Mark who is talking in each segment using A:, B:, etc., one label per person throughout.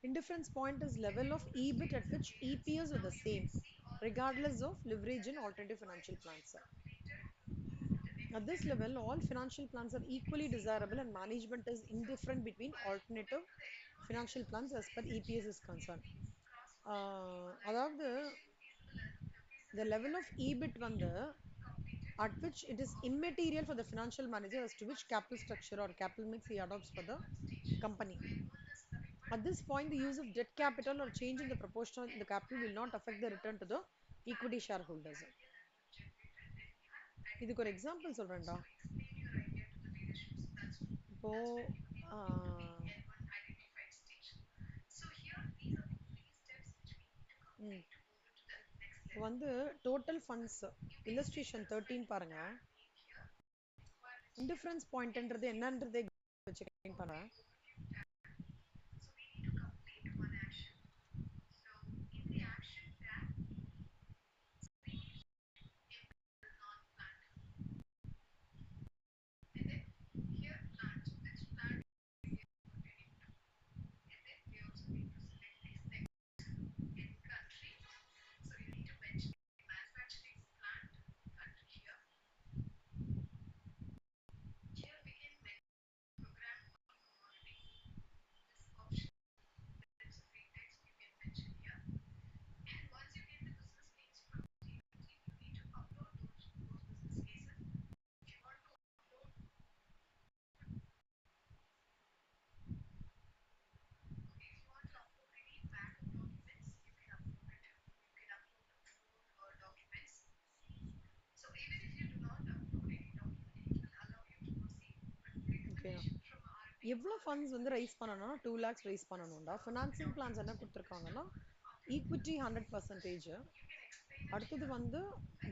A: Indifference point is level of EBIT at which EPS are the same, regardless of leverage in alternative financial plans. At this level, all financial plans are equally desirable and management is indifferent between alternative financial plans as per EPS is concerned. அதாவது the level of EBIT வந்து at which it is immaterial for the financial manager as to which capital structure or capital mix he adopts for the company. At this point, the use of debt capital or change in the proportion of the capital will not affect the return to the equity shareholders. இதுக்கு ஒரு example சொல்றேன்டா. இப்போ வந்து total funds illustration 13 பாருங்க. Indifference பாயிண்ட்ன்றது என்னன்றதை வச்சு பண்ணேன். எவ்வளோ ஃபண்ட்ஸ் வந்து ரைஸ் பண்ணணும்னா 2 lakhs ரைஸ் பண்ணணும்டா. ஃபினான்சிங் பிளான்ஸ் என்ன கொடுத்துருக்காங்கன்னா ஈக்விட்டி 100%. அடுத்தது வந்து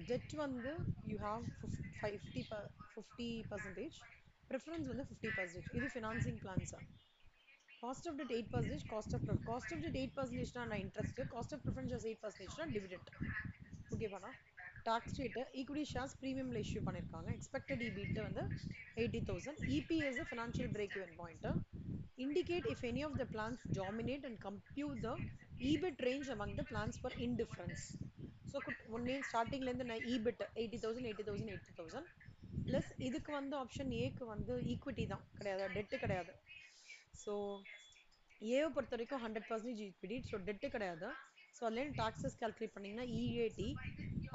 A: டெட் வந்து யூ ஹாவ் 50%, ப்ரிஃபரன்ஸ் வந்து 50%. இது financing plans. Cost of debt 8%, cost of debt 8%னா நான் இன்ட்ரெஸ்ட், காஸ்ட் ஆஃப் ப்ரிஃபரன்ஸ் 8%னா டிவிடெண்ட். ஓகேவாண்ணா? டாக்ஸ் ரேட்டு ஈக்விட்டி ஷேர்ஸ் ப்ரீமியம்ல இஷ்யூ பண்ணியிருக்காங்க. எக்ஸ்பெக்டட் EBIT வந்து 80,000. EPS financial break-even point. Indicate if any of the plans dominate and compute the EBIT range among the plans for indifference. So ஒன்னே ஸ்டார்டிங்லேருந்து நான் EBIT 80,000 80,000 80,000 plus இதுக்கு வந்து option ஏக்கு வந்து ஈக்விட்டி தான், கிடையாது டெட்டு கிடையாது. ஸோ ஏவை பொறுத்த வரைக்கும் 100% ஈக்விட்டி, ஸோ டெட்டு கிடையாது. ஸோ அதுலேருந்து டாக்ஸஸ் கால்குலேட் பண்ணிங்கன்னா EAT,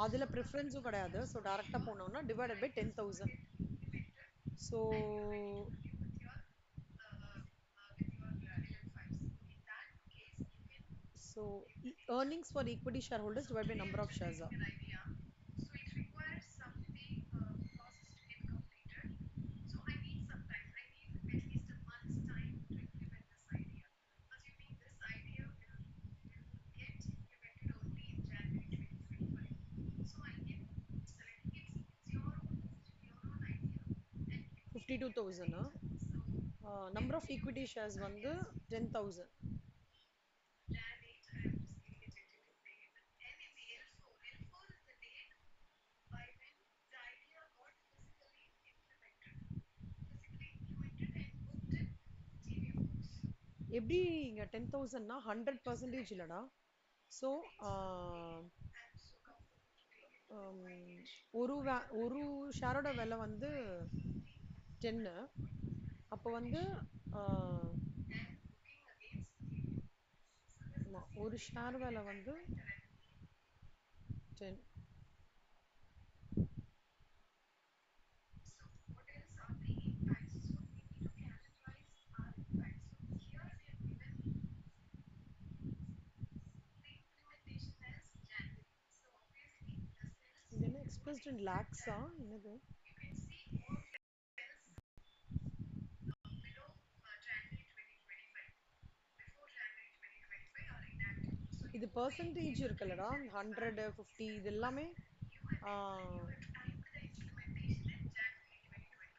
A: அதில் ப்ரிஃபரன்ஸும் கிடையாது. ஸோ டேரெக்டாக போனோம்னா divided by 10,000. So earnings for equity shareholders divided by number of shares. $52,000. Number of equity shares வந்து 10,000. எப்படி இங்க 10,000னா 100% இல்லடா. ஸோ ஒரு ஷேரோட விலை வந்து 10. அப்போ வந்து ஒரு ஷேர் விலை வந்து 10. இது என்ன எக்ஸ்பிரஸ்ட் இன் லேக்ஸா என்னது? இது பர்சன்டேஜ் இருக்குல்லடா, 100 50 இது எல்லாமே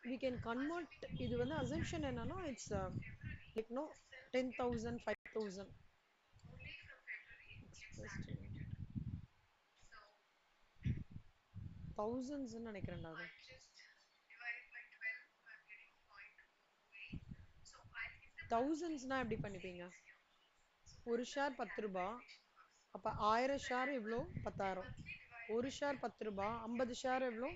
A: we can convert. இது வந்து assumption என்னன்னா இட்ஸ் like no 10,000 5,000 thousands நினைக்கிறேன்டா. அது thousandsனா எப்படி பண்ணிப்பீங்க? ஒரு ஷேர் 10 ரூபா. அப்போ 1000 ஷேர் எவ்வளோ? 10,000. ஒரு ஷேர் 10 ரூபா, 50 ஷேர் எவ்வளோ?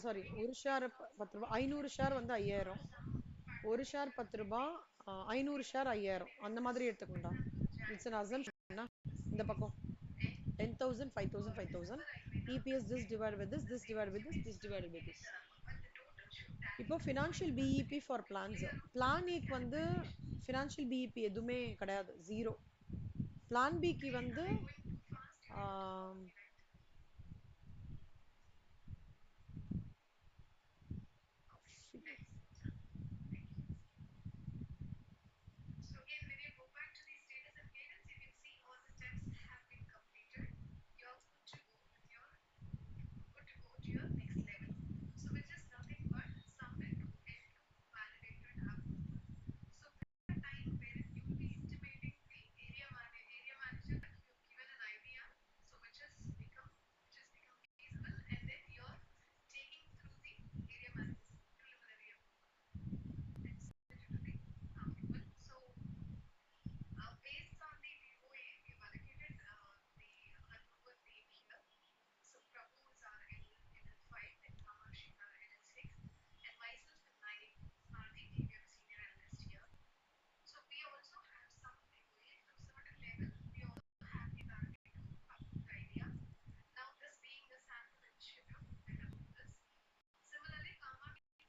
A: சாரி, ஒரு ஷேர் 10 ரூபா, 500 ஷேர் வந்து 5000. ஒரு ஷேர் 10 ரூபா, 500 ஷேர் 5000. அந்த மாதிரி எடுத்துக்கோண்டா. It's an assumption. இந்த பக்கம் 10,000, 5,000, 5,000. EPS this divided with this divided with this divided with this. இப்போ financial PIB for plans. Plan ஏக்கு வந்து ஃபினான்ஷியல் பிஇபி எதுவுமே கிடையாது, ஜீரோ. பிளான் பிக்கு வந்து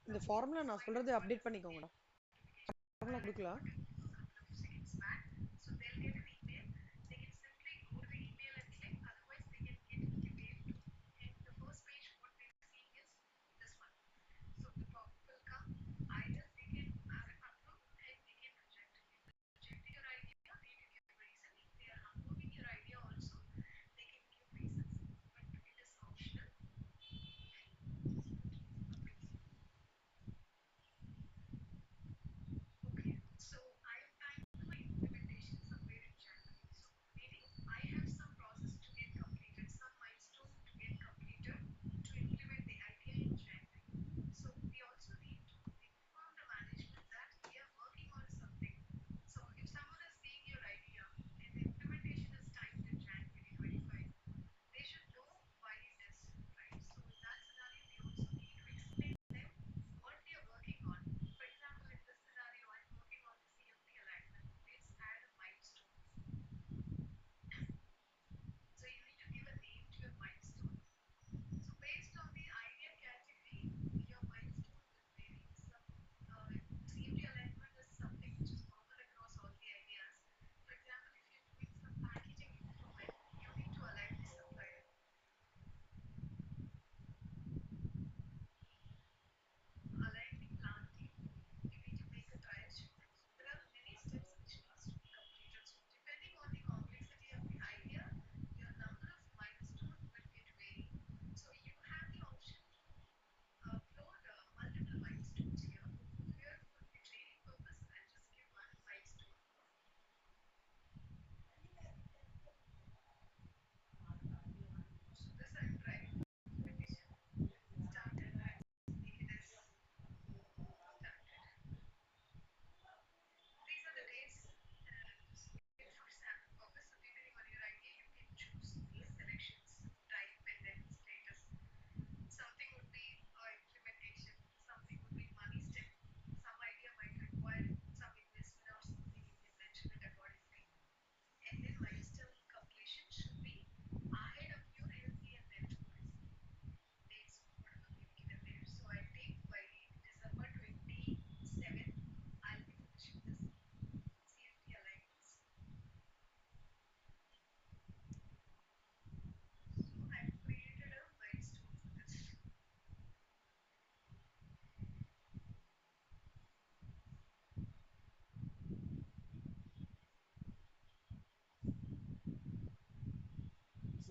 A: இந்த ஃபார்முலா நான் சொல்றது அப்டேட் பண்ணிக்கோங்கடா. ஃபார்முலா கொடுக்கல.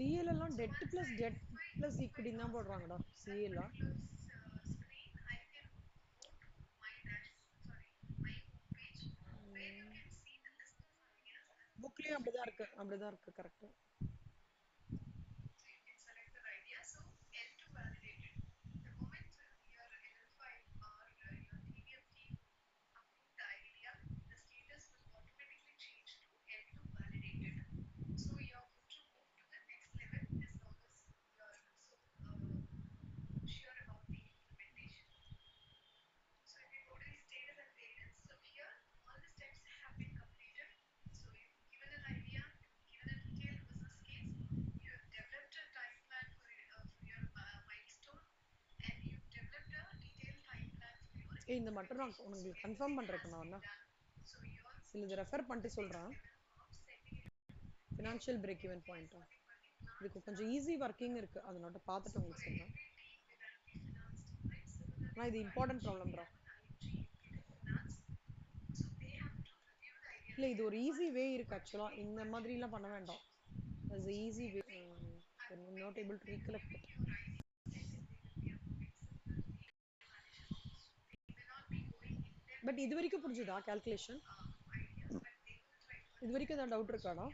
A: சிஎல் எல்லாம் டெட் பிளஸ் ஈக்விட்டி தான் போடுறாங்கடா சிஎல். புக்லயும் அப்படிதான் இருக்கு கரெக்ட். இந்த மட்டும் நான் உங்களுக்கு கன்ஃபார்ம் பண்றேன் நான் இல்லை இதை ரெஃபர் பண்ணிட்டு சொல்றேன். ஃபினான்ஷியல் பிரேக் ஈவன் பாயிண்டா இதுக்கு கொஞ்சம் ஈஸி ஒர்க்கிங் இருக்கு, அதனால பார்த்துட்டு உங்களுக்கு சொல்றேன். ஆனால் இது இம்பார்ட்டன்ட் ப்ராப்ளம்ரா. இல்லை இது ஒரு ஈஸி வே இருக்கு ஆக்சுவலா, இந்த மாதிரிலாம் பண்ண வேண்டாம். Easy way, not able to recollect it. But இது வரைக்கும் புரிஞ்சுதா கால்குலேஷன்? இது வரைக்கும் ஏதாவது டவுட் இருக்காடா?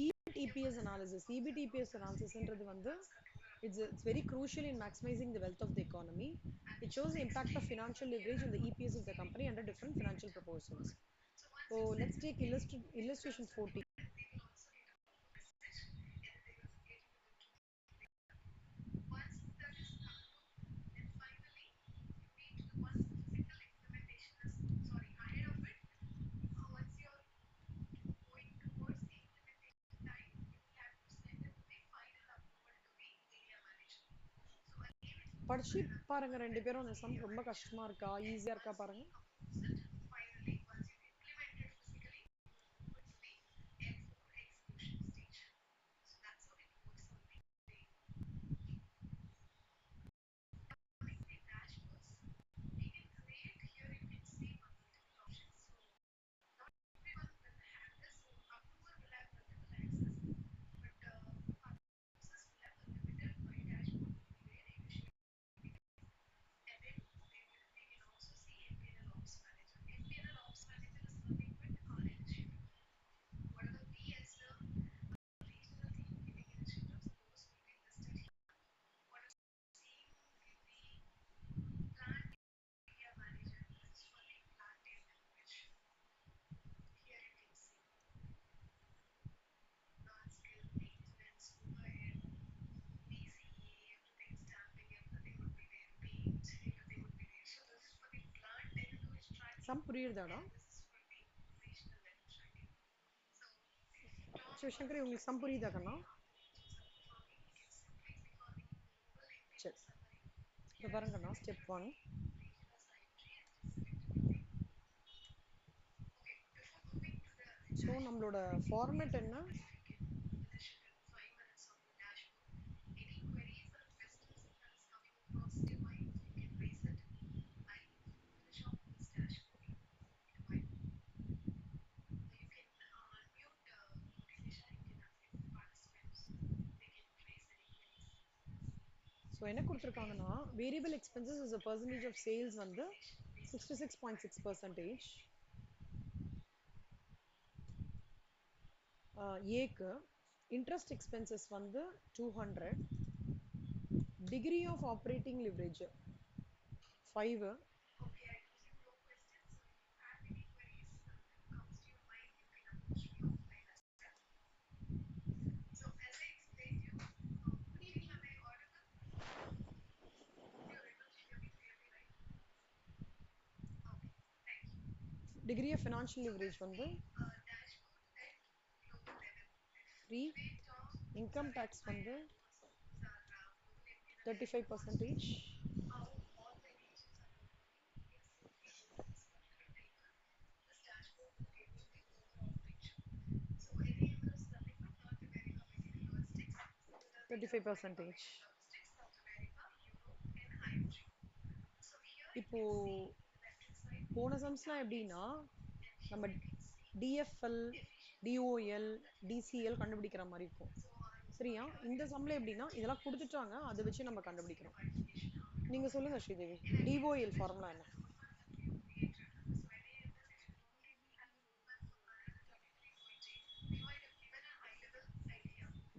A: EBTPS analysis. EBTPS analysisன்றது வந்து it's very crucial in maximizing the wealth of the economy. It shows the impact of financial leverage on the EPS of the company under different financial proposals. So let's take illustration 40. படிச்சு பாருங்க ரெண்டு பேரும், அந்த some ரொம்ப கஷ்டமா இருக்கா ஈஸியா இருக்கா பாருங்க. சம் புரியுதாடா சிவசங்கரி? உங்களுக்கு சம் புரியுதா கண்ணா? சரி இப்போ பாருங்கண்ணா, ஸ்டெப் 1. ஸோ நம்மளோட ஃபார்மேட் என்ன? ஸோ என்ன கொடுத்துருக்காங்கன்னா, variable expenses is a percentage of sales வந்து 66.6%. ஏக்கு இன்ட்ரெஸ்ட் எக்ஸ்பென்சஸ் வந்து 200. Degree of operating leverage 5. Degree of financial leverage வந்து 3. இன்கம் டேக்ஸ் வந்து 35%. இப்போ போன சம்ஸ்லாம் எப்படின்னா, நம்ம டிஎஃப்எல், டிஓஎல், டிசிஎல் கண்டுபிடிக்கிற மாதிரி இருக்கும். சரியா? இந்த சம்ல எப்படின்னா இதெல்லாம் கொடுத்துட்டாங்க, அதை வச்சு நம்ம கண்டுபிடிக்கிறோம். நீங்க சொல்லுங்க ஸ்ரீதேவி, டிஓஎல் ஃபார்முலா என்ன?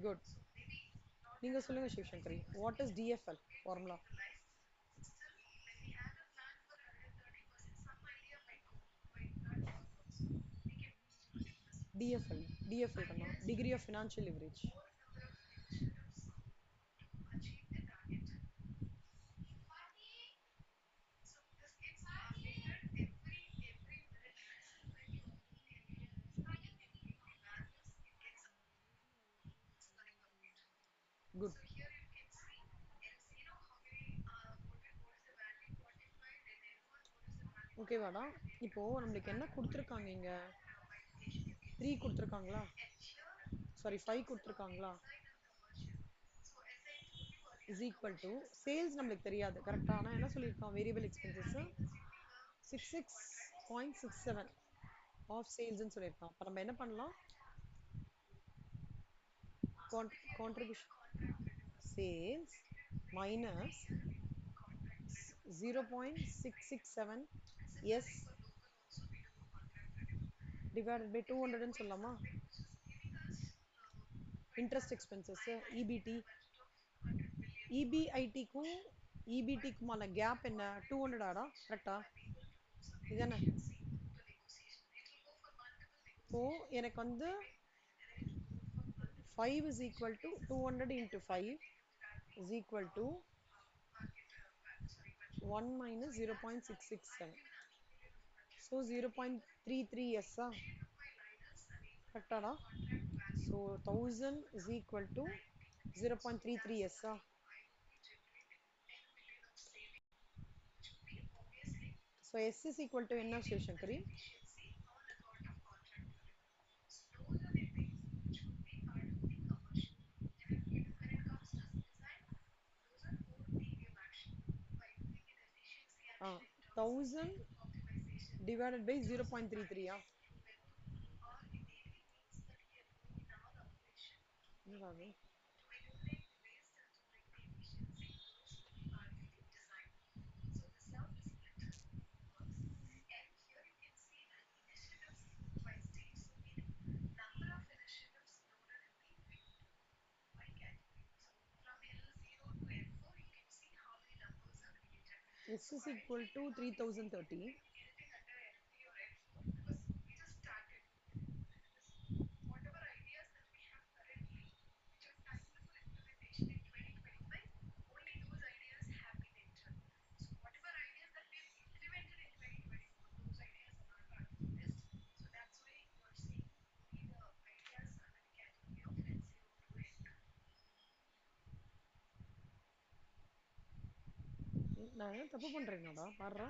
A: குட். நீங்க சொல்லுங்க Sivasankari, what is DFL formula? DFL கண்ணா, degree of financial leverage. Good. ஓகேவாடா? இப்போ நம்மளுக்கு என்ன கொடுத்துருக்காங்க இங்க? 3 கொடுத்துருக்காங்களா? சாரி, 5 கொடுத்துருக்காங்களா? இஸ் ஈக்குவல் டு சேல்ஸ் நம்மளுக்கு தெரியாது கரெக்டா? ஆனால் என்ன சொல்லியிருக்கான்? வேரியபிள் எக்ஸ்பென்சஸ் 66.67 ஆஃப் சேல்ஸ்ன்னு சொல்லியிருக்கான். அப்போ நம்ம என்ன பண்ணலாம்? Contribution sales minus 0.667 S divided by 200 சொல்லலாமா? இன்ட்ரெஸ்ட் எக்ஸ்பென்சஸ் இபிடி, இபிஐடிக்கும் இபிடிக்குமான கேப் என்ன? 200 ஆடா? கரெக்டா? இதானே? இப்போ எனக்கு வந்து 5 is equal to 200 into 5 is equal to 1 minus 0.667. So 0.33 yes. கரெக்டாடா? So 1000 is equal to 0.33 yes. So S is equal to என்ன சிவசங்கரி? ஆ 1000 divided by 0.33 ஆ? என்னது? S is equal to 3030. நான் என்ன தப்பு பண்றேனாடா? பாடுறா.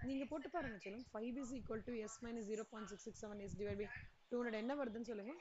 A: நீங்க போட்டு பாருங்க செல்லம். 5 is equal to s minus 0.667 s divided by 200 என்ன வருதுன்னு சொல்லுங்க.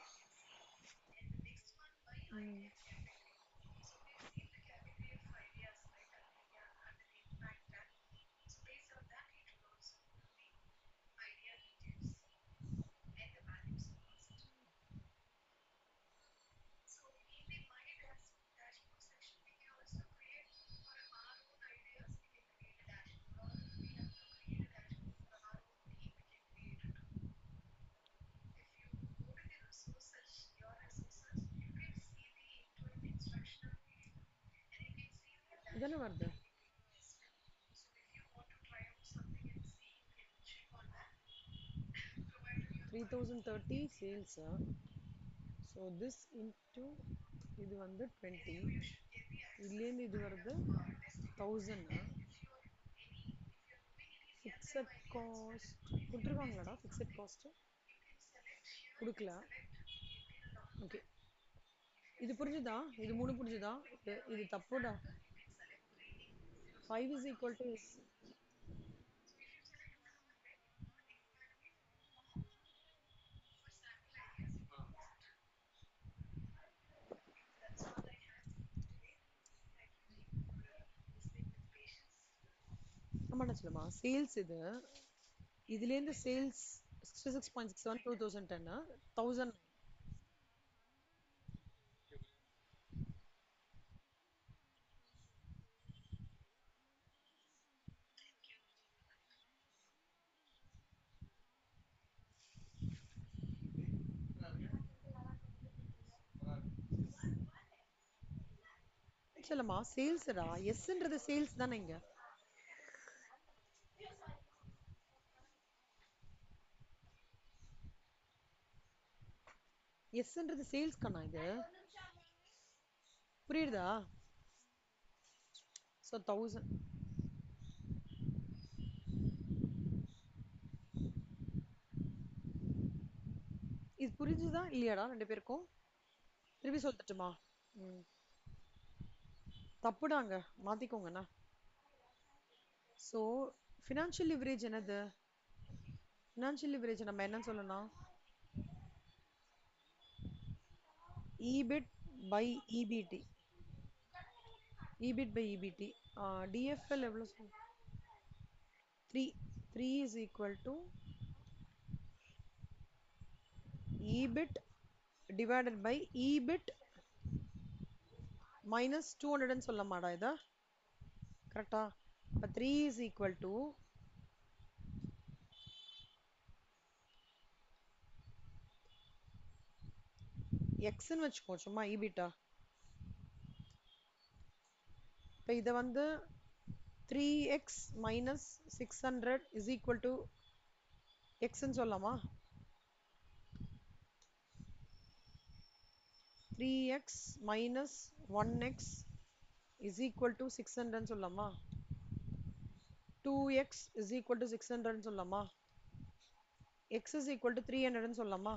A: இதானே வருது? 3030 sales. So this into இது வந்து 20. இதுலேருந்து இது வருது 1000. ஃபிக்ஸட் காஸ்ட் கொடுத்துருக்காங்களாடா? ஃபிக்ஸட் காஸ்ட் கொடுக்கல. ஓகே, இது புரிஞ்சுதா? இது 3 புரிஞ்சுதா? இது தப்புடா. 5 is equal to s. ஆமாடா சொல்லுமா. சேல்ஸ் இது இதுலேருந்து சேல்ஸ் 66.67 2010 1000. சொல்லுமா சேல்ஸ்டா. எஸ்ன்றது சேல்ஸ் தானே இங்க? எஸ்ன்றது சேல்ஸ் கண்ணா இது. புரியுதா? ஸோ 1000. இது புரிஞ்சுதா இல்லையாடா ரெண்டு பேருக்கும்? திருப்பி சொல்லட்டுமா? ம். தப்புடாங்க. மாத்திக்கோங்கண்ணா. ஸோ ஃபினான்ஷியல் லிவரேஜ் என்னது? ஃபினான்ஷியல் லிவரேஜ் நம்ம என்ன சொல்லலாம்? EBIT by EBT. EBIT by EBT. DFL எவ்வளோ சொல் 3. 3 is equal to EBIT divided by EBIT minus 200 சொல்லமாடா இத? கரெக்டா? அப்ப 3 is equal to x ன்னு வச்சுக்கோ சும்மா EBIT. இப்போ இதை வந்து 3x minus 600 is equal to x ன்னு சொல்லலாமா? 3x minus 1x is equal to 600 ன்னு சொல்லலாமா? 2x is equal to 600 ன்னு சொல்லலாமா? x is equal to 300 ன்னு சொல்லலாமா?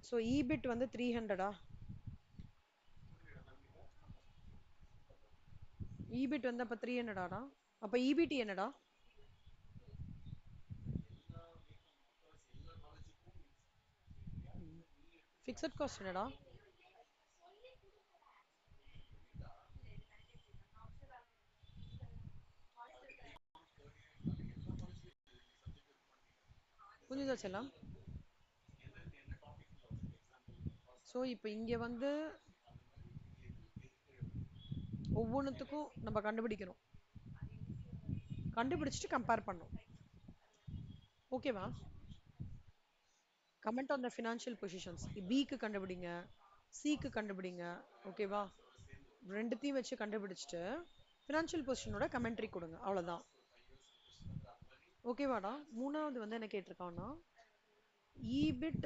A: ஸோ EBIT வந்து 300ஆ? EBIT வந்து அப்ப 300 ஆடா? அப்ப EBT என்னடா? ஃபிக்ஸட் காஸ்ட் என்னடா? புரியுதா செல்லம்? ஸோ இப்போ இங்க வந்து ஒவ்வொன்றுத்துக்கும் நம்ம கண்டுபிடிக்கணும். கண்டுபிடிச்சிட்டு கம்பேர் பண்ணணும். ஓகேவா? Comment on the financial positions. பிக்கு கண்டுபிடிங்க, சிக்கு கண்டுபிடிங்க. ஓகேவா? ரெண்டுத்தையும் வச்சு கண்டுபிடிச்சிட்டு ஃபினான்ஷியல் பொசிஷனோட கமெண்ட்ரி கொடுங்க. அவ்வளோதான். ஓகேவாடா? மூணாவது வந்து என்ன கேட்டிருக்கான்னா EBIT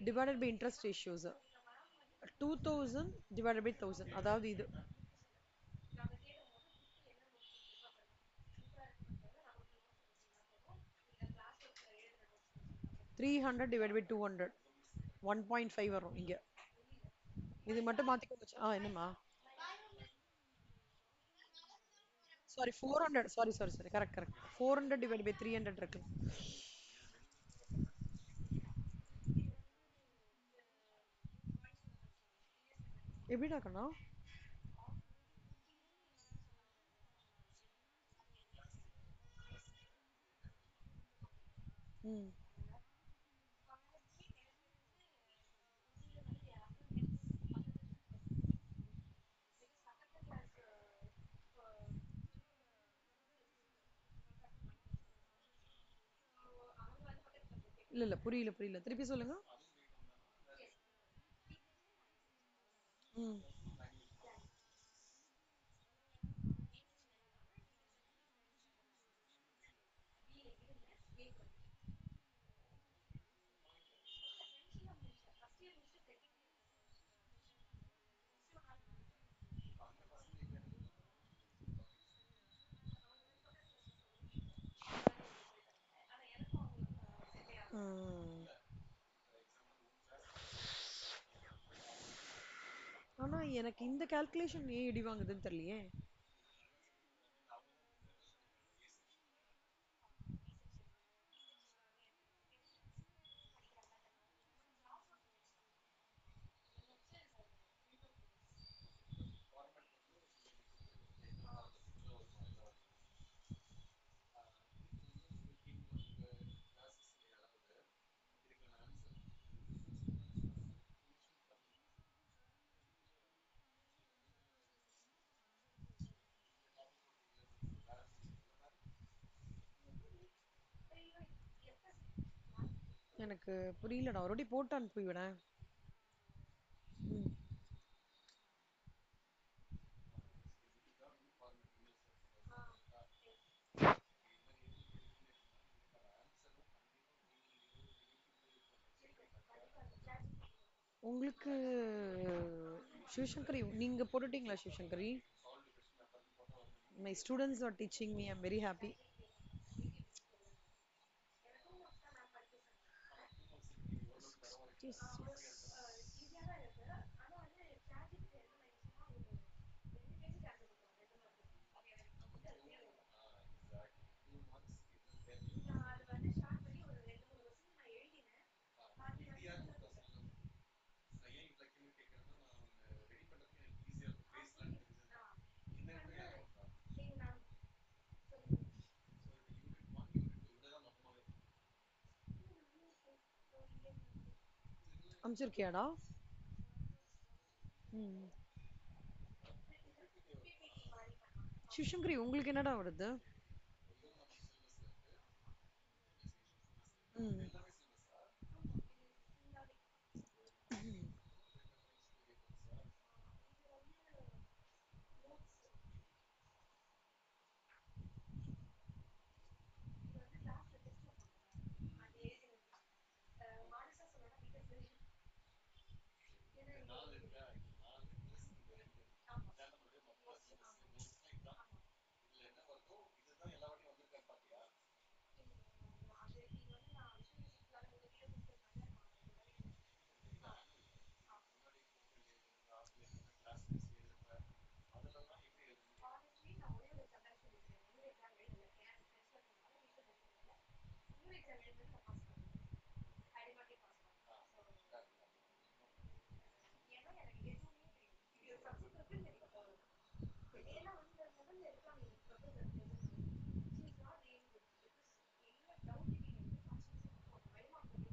A: divided by interest ratios 2000 divided by 1000. அதாவது இது 300 divided by 200 1.5 வரும் இங்க. இது மட்டும் மாத்திக்கோங்க. என்னம்மா? Sorry 400. Sorry correct. 400 divided by 300 இருக்கு. எப்படிடா கண்ணா? ம். இல்ல புரியல திருப்பி சொல்லுங்க. ம். ம். ஆனா எனக்கு இந்த கால்குலேஷன் ஏன் இடி வாங்குதுன்னு தெரியலையே. எனக்கு புரியலடா. ஒரு வாட்டி போட்டு அனுப்பி விடேன். ம். உங்களுக்கு சிவசங்கரி நீங்க போட்டுட்டீங்களா Sivasankari? My students are teaching me. I'm very happy. அமைச்சிருக்கியாடா? ம். சிவசங்கரி உங்களுக்கு என்னடா வருது? ம்.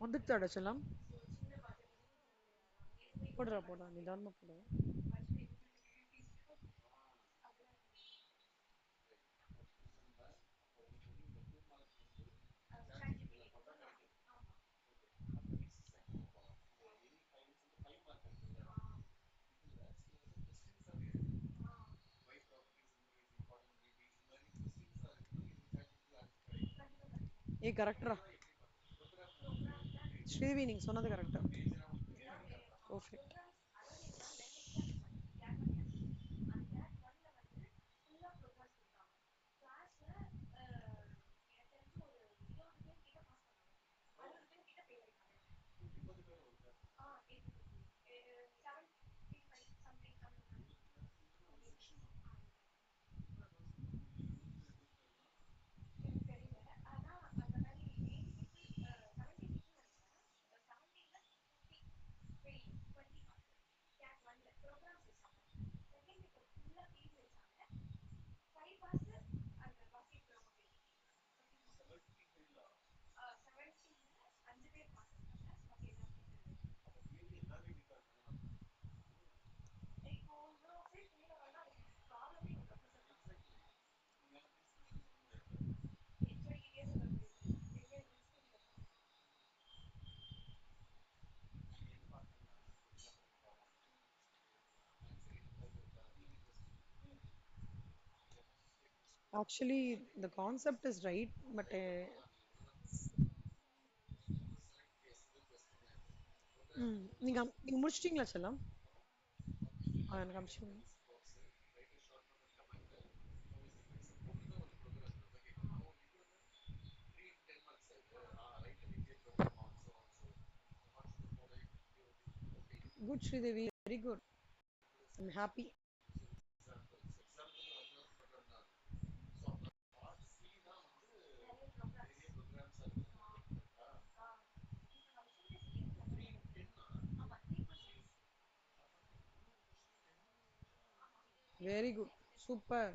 A: வந்துட்டாடா செல்லம்? போடுறா போடா, நிதானமா போடு. ஏய் கரெக்டரா. ஸ்ரீவி நீங்க சொன்னது கரெக்டா. Perfect. Actually, the concept is right, but நீங்க முடிச்சிட்டீங்களா செல்லம்? எனக்கு அனுப்பிச்சு. Good Sridevi, very good. I'm happy. Very good. Super.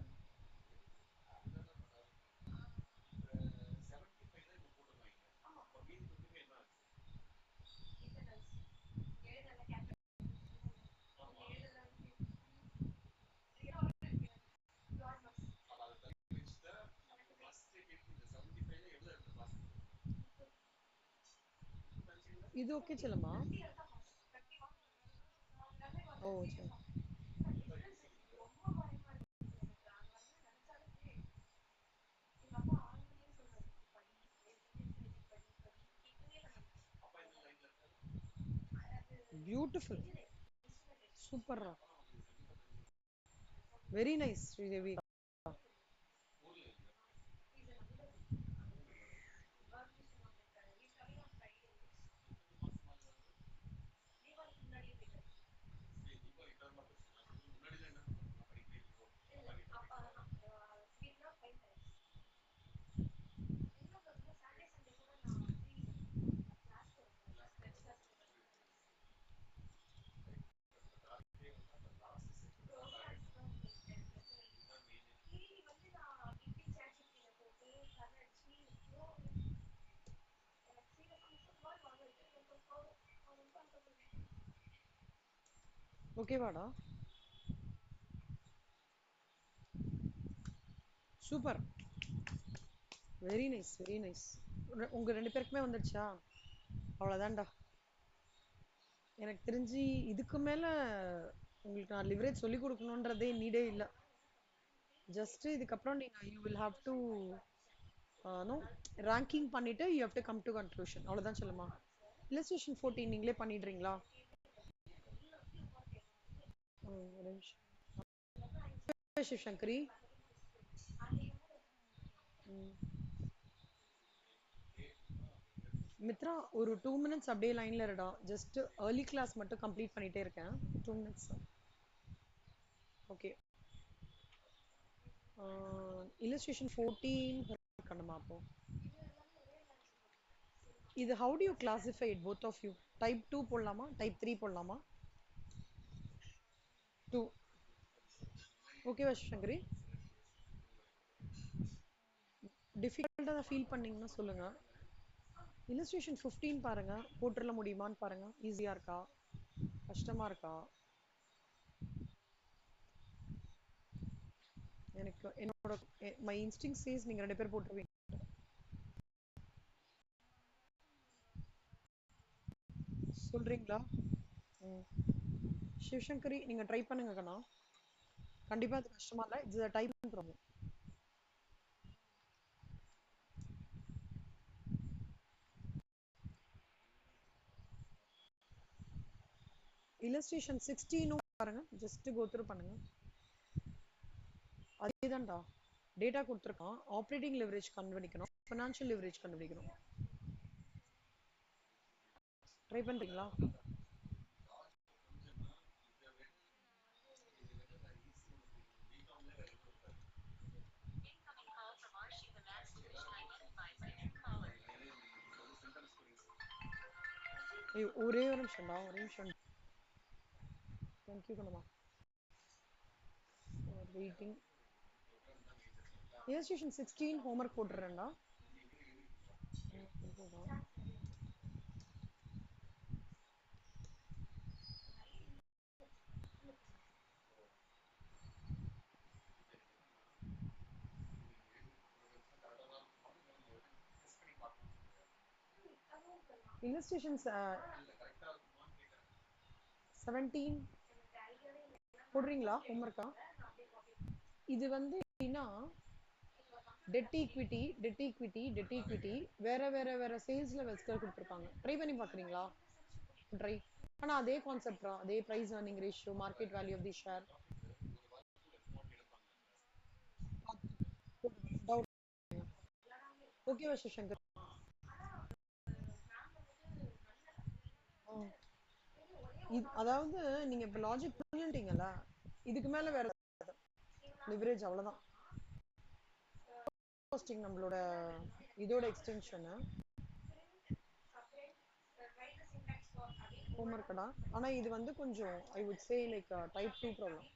A: இது ஓகே செல்லம்மா? ஓ சரி. பியூட்டிஃபுல். சூப்பர்ரா. Very nice Sridevi. ஓகேவாடா? Super. Very nice, very nice. உங்க 2 பேருக்குமே வந்துடுச்சா? அவ்வளோதான்டா. எனக்கு தெரிஞ்சு இதுக்கு மேல உங்களுக்கு நான் லிவரேஜ் சொல்லி கொடுக்கணுன்றதே நீடே இல்ல. ஜஸ்ட் இதுக்கப்புறம் நீங்க you will have to know ranking பண்ணிட்டு you have to come to conclusion. அவ்வளோதான் சொல்லுமா? இல்லஸ்ட்ரேஷன் 14 நீங்களே பண்ணிடுறீங்களா? ஒரு நிமிஷம். சிவசங்கரி. மித்ரா ஒரு 2 மினிட்ஸ் அப்படியே லைன்ல இருடா. ஜஸ்ட் ஏர்லி கிளாஸ் மட்டும் கம்ப்ளீட் பண்ணிட்டே இருக்கேன். 2 மினிட்ஸ். ஓகே. இல்லஸ்ட்ரேஷன் 14 பண்ணுமா அப்போ? இது how do you classify it both of you? Type 2 போடலாமா டைப் 3 போடலாமா? 2. ஓகேவா சங்கரி? டிஃபிகல்ட்டா ஃபீல் பண்ணீங்கன்னா சொல்லுங்க. இல்லஸ்ட்ரேஷன் 15 பாருங்க, போட்டுற முடியுமான்னு பாருங்க. ஈஸியா இருக்கா கஷ்டமா இருக்கா? எனக்கு என்னோட மை இன்ஸ்டிங் சேஸ் நீங்க 2 பேர் போட்டுருவீங்க. சொல்றீங்களா? ம். சிவசங்கரி நீங்க ட்ரை பண்ணுங்க கண்ணா. கண்டிப்பா அது கஷ்டமா இல்ல. It's typing problem. இல்லஸ்ட்ரேஷன் 16 பாருங்க. ஜஸ்ட் கோ த்ரூ பண்ணுங்க. அதேதான்டா. டேட்டா கொடுத்துருக்கான். ஆப்ரேட்டிங் லெவரேஜ் கண்டுபிடிக்கணும். ஃபினான்ஷியல் லெவரேஜ் கண்டுபிடிக்கணும். ட்ரை பண்றீங்களா? ஒரே ஒரு நிமிஷம்டா, ஒரே நிமிஷம். தேங்க்யூ கண்ணம்மா. வெயிட்டிங். illustration 16 ஹோம்ஒர்க் போட்டுறேன்டா. illustrations 17 போடுறீங்களா ஹோம்ஒர்க்கா? இது வந்து எப்படின்னா டெட் ஈக்விட்டி வேற வேற வேற சேல்ஸ் லெவல்ஸ்ல கொடுத்துருப்பாங்க. ட்ரை பண்ணி பாக்குறீங்களா? ட்ரை. ஆனா அதே கான்செப்ட் தான். அதே price earning ratio, market value of the share. Doubt. ஓகேவா சிவசங்கர்? அதாவது நீங்க இப்ப லாஜிக் புரிஞ்சுட்டீங்கல்ல? இதுக்கு மேல வேற லிவரேஜ் அவ்வளவுதான். போஸ்டிங் நம்மளோட இதோட எக்ஸ்டென்ஷன் ஹோம்ஒர்க்கடா. ஆனா இது வந்து கொஞ்சம் I would say like type 2 problem.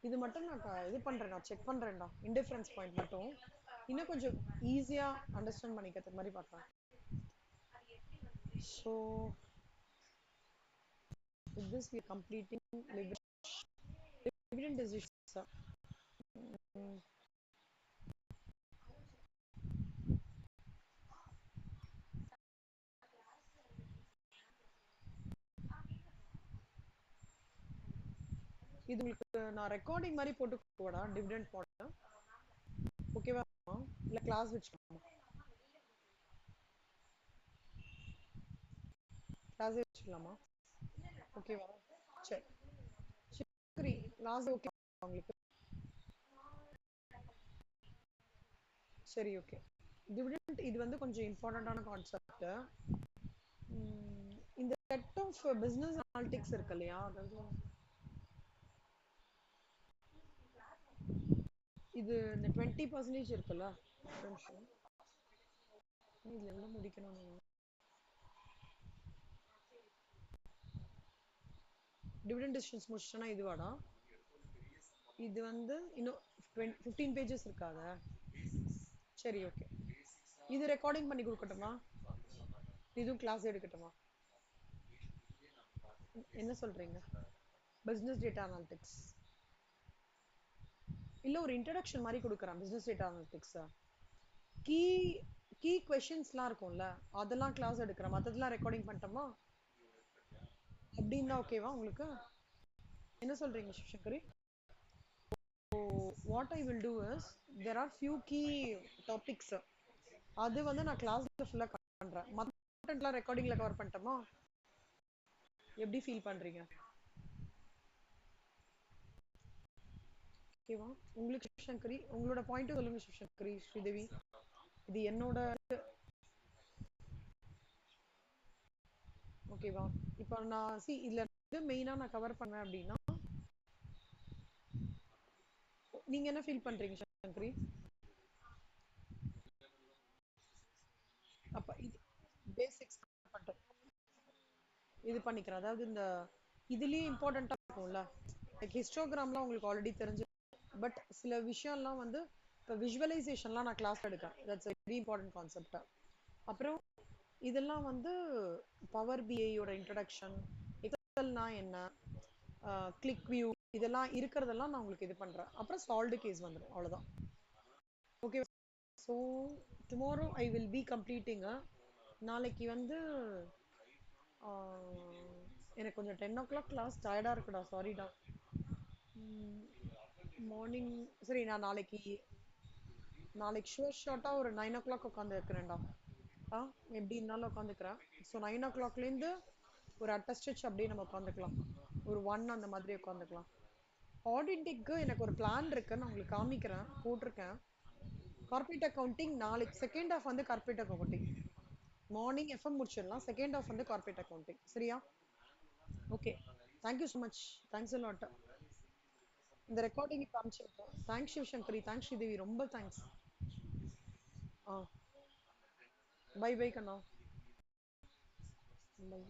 A: இது மட்டும் நான் இது பண்றேன், நான் செக் பண்றேன்டா. இன்டிஃபரன்ஸ் பாயிண்ட் மட்டும் இன்னும் கொஞ்சம் ஈஸியா அண்டர்ஸ்டாண்ட் பண்ணிக்கிறது மாதிரி பார்க்கலாம். So with this we are completing dividend decisions. இது உங்களுக்கு நான் ரெக்கார்டிங் மாதிரி போட்டு போடா டிவிடெண்ட் போட. ஓகேவா? இல்ல கிளாஸ் வச்சுக்கலாமா? கிளாஸ் வச்சுக்கலாமா? ஓகேவா? சரி சரி. கிளாஸ் ஓகே உங்களுக்கு? சரி ஓகே. டிவிடெண்ட் இது வந்து கொஞ்சம் இம்பார்ட்டன்டான கான்செப்ட். இந்த செட் ஆஃப் பிசினஸ் அனாலிட்டிக்ஸ் இருக்கு இல்லையா? அதாவது இது இந்த 20% இருக்குல்ல, இதுல எவ்வளவு முடிக்கணும்? டிவிடெண்ட் டிசிஷன்ஸ் முடிச்சிட்டேன்னா இதுவாடா? இது வந்து இன்னும் 15 பேஜஸ் இருக்காத? சரி ஓகே. இது ரெக்கார்டிங் பண்ணி கொடுக்கட்டுமா? இதுவும் கிளாஸ் எடுக்கட்டுமா? என்ன சொல்றீங்க? பிசினஸ் டேட்டா அனாலிட்டிக்ஸ் இல்ல ஒரு இன்ட்ரடக்ஷன் மாதிரி கொடுக்குறேன் business data analytics. Key key கொஷின்ஸ்லாம் இருக்கும்ல, அதெல்லாம் கிளாஸ் எடுக்கிறேன், மற்றதெல்லாம் ரெக்கார்டிங் பண்ணிட்டோமா? அப்படின்னா ஓகேவா உங்களுக்கு? என்ன சொல்றீங்க Sivasankari? What I will do is, there are few key topics, அது வந்து நான் கிளாஸ்ல ஃபுல்லா கவர் பண்றேன். மற்றலாம் ரெக்கார்டிங்ல கவர் பண்ணிட்டோமா? எப்படி ஃபீல் பண்றீங்க? ஓகேவா உங்களுக்கு சிவசங்கரி? உங்களோட பாயிண்ட் சொல்லுங்க சிவசங்கரி, ஸ்ரீதேவி. இது என்னோட ஓகேவா. இப்போ நான் இதுல மெயினா நான் கவர் பண்ணேன் அப்படின்னா, நீங்க என்ன ஃபீல் பண்றீங்க சங்கரி? அப்ப இது பேசிக்ஸ் பண்ணிட்டோம். இது பண்ணிக்கிறேன், அதாவது இந்த இதுலயே இம்பார்ட்டண்டா இருக்கும்ல, லைக் ஹிஸ்டோகிராம்லாம் உங்களுக்கு ஆல்ரெடி தெரிஞ்சு, பட் சில விஷயம்லாம் வந்து இப்போ விஷுவலைசேஷன்லாம் நான் கிளாஸ் எடுக்கிறேன், தட்ஸ் வெரி இம்பார்ட்டன்ட் கான்செப்ட். அப்புறம் இதெல்லாம் வந்து பவர் பிஐயோட இன்ட்ரடக்ஷன், எக்ஸல்னா என்ன, கிளிக் வியூ, இதெல்லாம் இருக்கிறதெல்லாம் நான் உங்களுக்கு இது பண்றேன். அப்புறம் சால்வ்டு கேஸ் வந்துடும், அவ்வளவுதான். Okay. So tomorrow I will be completing. நாளைக்கு வந்து எனக்கு கொஞ்சம் 10 o'clock கிளாஸ், டயர்டாக இருக்குடா, சாரிடா. மார்னிங் சரி, நான் நாளைக்கு ஷுவர் ஷார்ட்டாக ஒரு 9 o'clock உட்காந்து இருக்கிறேன்டா. ஆ எப்படி இருந்தாலும் உட்காந்துக்கிறேன். ஸோ 9 o'clockலேருந்து ஒரு அட்டஸ்டிச் அப்படியே நம்ம உட்காந்துக்கலாம், ஒரு 1 அந்த மாதிரி உட்காந்துக்கலாம். ஆடிட்டிங்க்கு எனக்கு ஒரு பிளான் இருக்கு, நான் உங்களுக்கு காமிக்கிறேன், போட்டிருக்கேன். கார்பரேட் அக்கௌண்டிங் நாளைக்கு செகண்ட் ஹாஃப் வந்து கார்பரேட் அக்கௌண்டிங். மார்னிங் எஃப்எம் முடிச்சிடலாம், செகண்ட் ஹாஃப் வந்து கார்பரேட் அக்கௌண்டிங். சரியா? Okay. Thank you so much. Thanks a lot. இந்த ரெக்கார்டிங் காமிச்சிருக்கோம். தேங்க்ஸ் சிவசங்கரி, தேங்க்ஸ் ஸ்ரீதேவி, ரொம்ப தேங்க்ஸ். ஆ பை பை கண்ணா. பை.